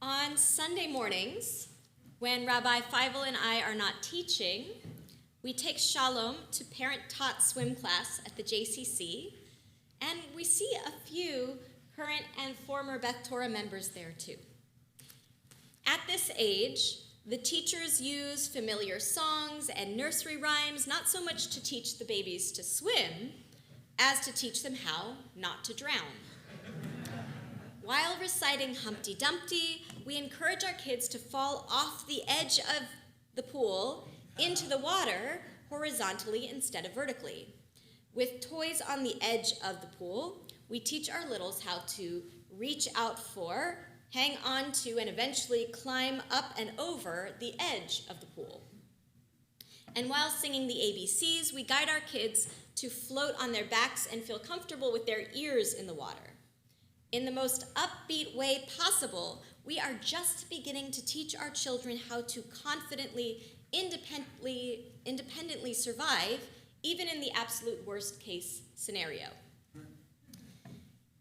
On Sunday mornings, when Rabbi Feivel and I are not teaching, we take Shalom to parent-taught swim class at the JCC, and we see a few current and former Beth Torah members there too. At this age, the teachers use familiar songs and nursery rhymes, not so much to teach the babies to swim, as to teach them how not to drown. While reciting Humpty Dumpty, we encourage our kids to fall off the edge of the pool into the water horizontally instead of vertically. With toys on the edge of the pool, we teach our littles how to reach out for, hang on to, and eventually climb up and over the edge of the pool. And while singing the ABCs, we guide our kids to float on their backs and feel comfortable with their ears in the water. In the most upbeat way possible, we are just beginning to teach our children how to confidently, independently survive, even in the absolute worst case scenario.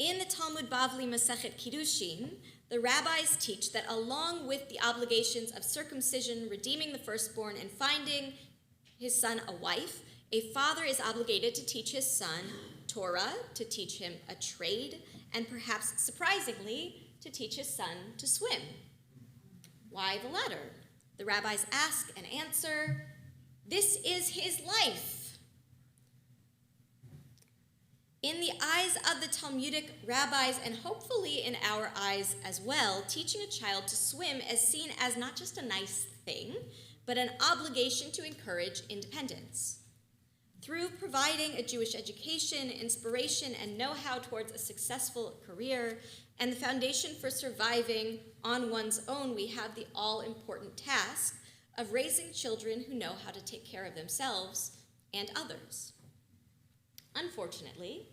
In the Talmud Bavli Masechet Kiddushin, the rabbis teach that along with the obligations of circumcision, redeeming the firstborn, and finding his son a wife, a father is obligated to teach his son Torah, to teach him a trade, and perhaps surprisingly, to teach his son to swim. Why the latter? The rabbis ask and answer, this is his life. In the eyes of the Talmudic rabbis, and hopefully in our eyes as well, teaching a child to swim is seen as not just a nice thing, but an obligation to encourage independence. Through providing a Jewish education, inspiration, and know-how towards a successful career, and the foundation for surviving on one's own, we have the all-important task of raising children who know how to take care of themselves and others. Unfortunately,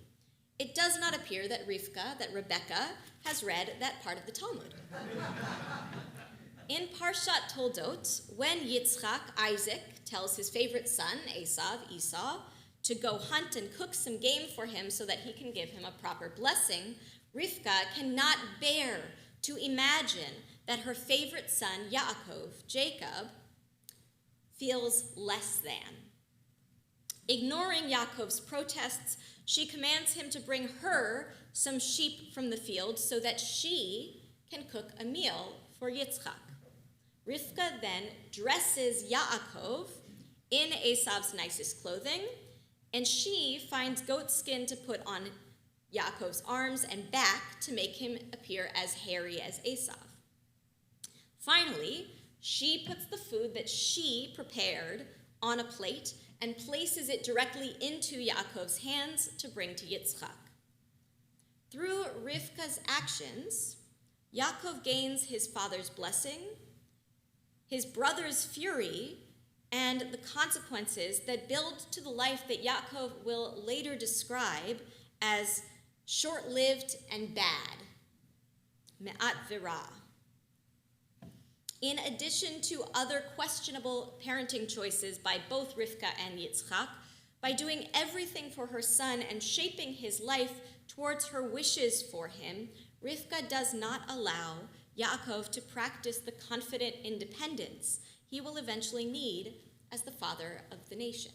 it does not appear that Rebecca, has read that part of the Talmud. In Parshat Toldot, when Yitzchak, Isaac, tells his favorite son, Esau, to go hunt and cook some game for him so that he can give him a proper blessing, Rivka cannot bear to imagine that her favorite son, Yaakov, Jacob, feels less than. Ignoring Yaakov's protests, she commands him to bring her some sheep from the field so that she can cook a meal for Yitzchak. Rivka then dresses Yaakov in Esav's nicest clothing, and she finds goat skin to put on Yaakov's arms and back to make him appear as hairy as Esav. Finally, she puts the food that she prepared on a plate and places it directly into Yaakov's hands to bring to Yitzchak. Through Rivka's actions, Yaakov gains his father's blessing, his brother's fury, and the consequences that build to the life that Yaakov will later describe as short-lived and bad, me'at v'ra. In addition to other questionable parenting choices by both Rivka and Yitzchak, by doing everything for her son and shaping his life towards her wishes for him, Rivka does not allow Yaakov to practice the confident independence he will eventually need as the father of the nation.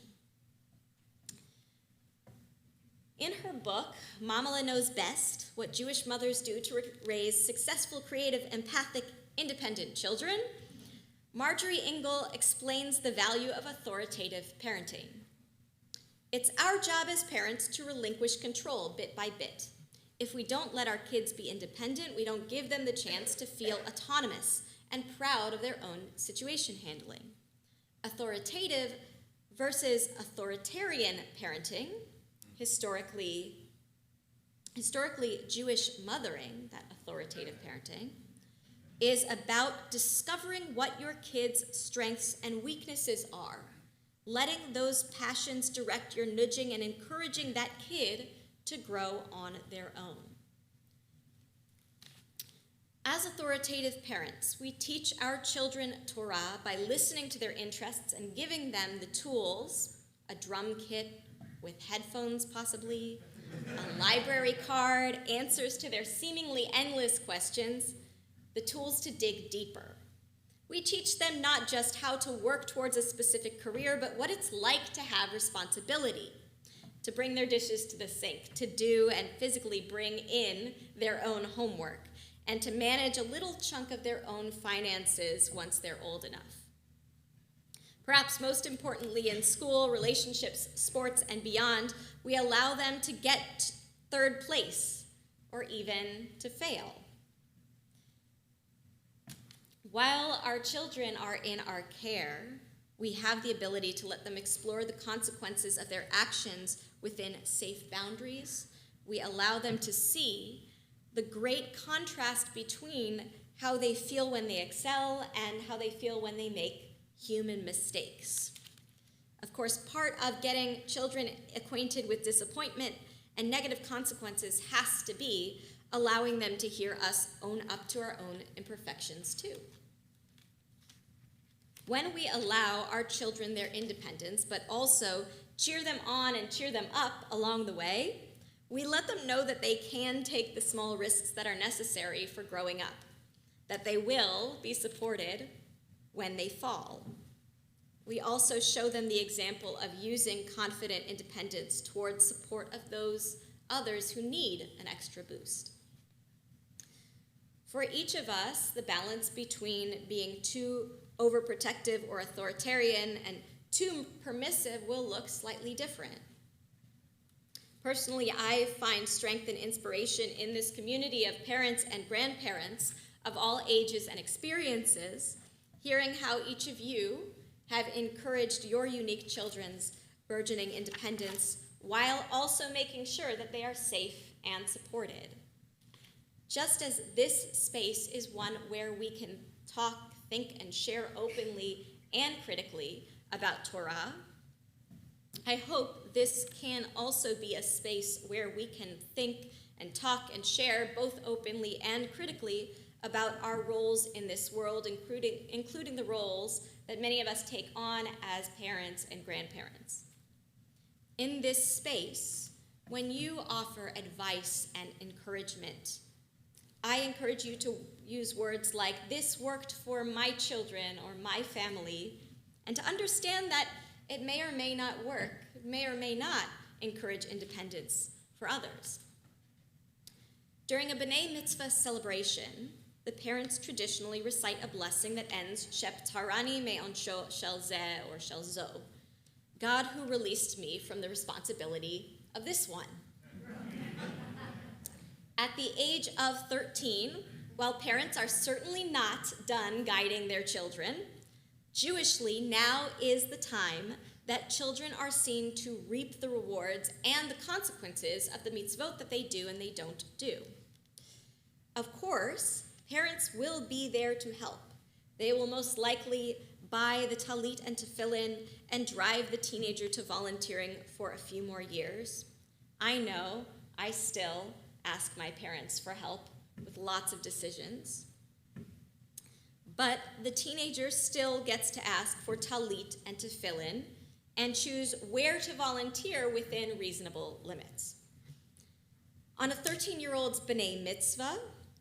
In her book, Mamala Knows Best, What Jewish Mothers Do to Raise Successful, Creative, Empathic, Independent Children, Marjorie Engel explains the value of authoritative parenting. It's our job as parents to relinquish control bit by bit. If we don't let our kids be independent, we don't give them the chance to feel autonomous and proud of their own situation handling. Authoritative versus authoritarian parenting, historically Jewish mothering, that authoritative parenting, is about discovering what your kids' strengths and weaknesses are, letting those passions direct your nudging and encouraging that kid to grow on their own. As authoritative parents, we teach our children Torah by listening to their interests and giving them the tools, a drum kit with headphones possibly, a library card, answers to their seemingly endless questions, the tools to dig deeper. We teach them not just how to work towards a specific career, but what it's like to have responsibility, to bring their dishes to the sink, to do and physically bring in their own homework, and to manage a little chunk of their own finances once they're old enough. Perhaps most importantly, in school, relationships, sports, and beyond, we allow them to get third place or even to fail. While our children are in our care, we have the ability to let them explore the consequences of their actions within safe boundaries. We allow them to see the great contrast between how they feel when they excel and how they feel when they make human mistakes. Of course, part of getting children acquainted with disappointment and negative consequences has to be allowing them to hear us own up to our own imperfections too. When we allow our children their independence, but also cheer them on and cheer them up along the way, we let them know that they can take the small risks that are necessary for growing up, that they will be supported when they fall. We also show them the example of using confident independence towards support of those others who need an extra boost. For each of us, the balance between being too overprotective or authoritarian and too permissive will look slightly different. Personally, I find strength and inspiration in this community of parents and grandparents of all ages and experiences, hearing how each of you have encouraged your unique children's burgeoning independence while also making sure that they are safe and supported. Just as this space is one where we can talk, think, and share openly and critically about Torah, I hope this can also be a space where we can think and talk and share both openly and critically about our roles in this world, including the roles that many of us take on as parents and grandparents. In this space, when you offer advice and encouragement, I encourage you to use words like, "This worked for my children or my family," and to understand that it may or may not work, it may or may not encourage independence for others. During a B'nai Mitzvah celebration, the parents traditionally recite a blessing that ends, "Sheptarani me'onsho shel zeh or shel zo," God who released me from the responsibility of this one. At the age of 13, while parents are certainly not done guiding their children, Jewishly, now is the time that children are seen to reap the rewards and the consequences of the mitzvot that they do and they don't do. Of course, parents will be there to help. They will most likely buy the talit and tefillin and drive the teenager to volunteering for a few more years. I know I still ask my parents for help with lots of decisions. But the teenager still gets to ask for talit and tefillin and choose where to volunteer within reasonable limits. On a 13-year-old's B'nai Mitzvah,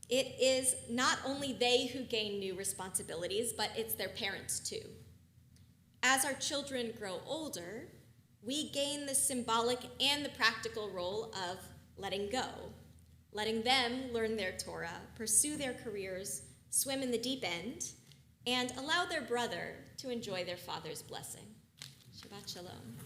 it is not only they who gain new responsibilities, but it's their parents too. As our children grow older, we gain the symbolic and the practical role of letting go, letting them learn their Torah, pursue their careers, swim in the deep end, and allow their brother to enjoy their father's blessing. Shabbat Shalom.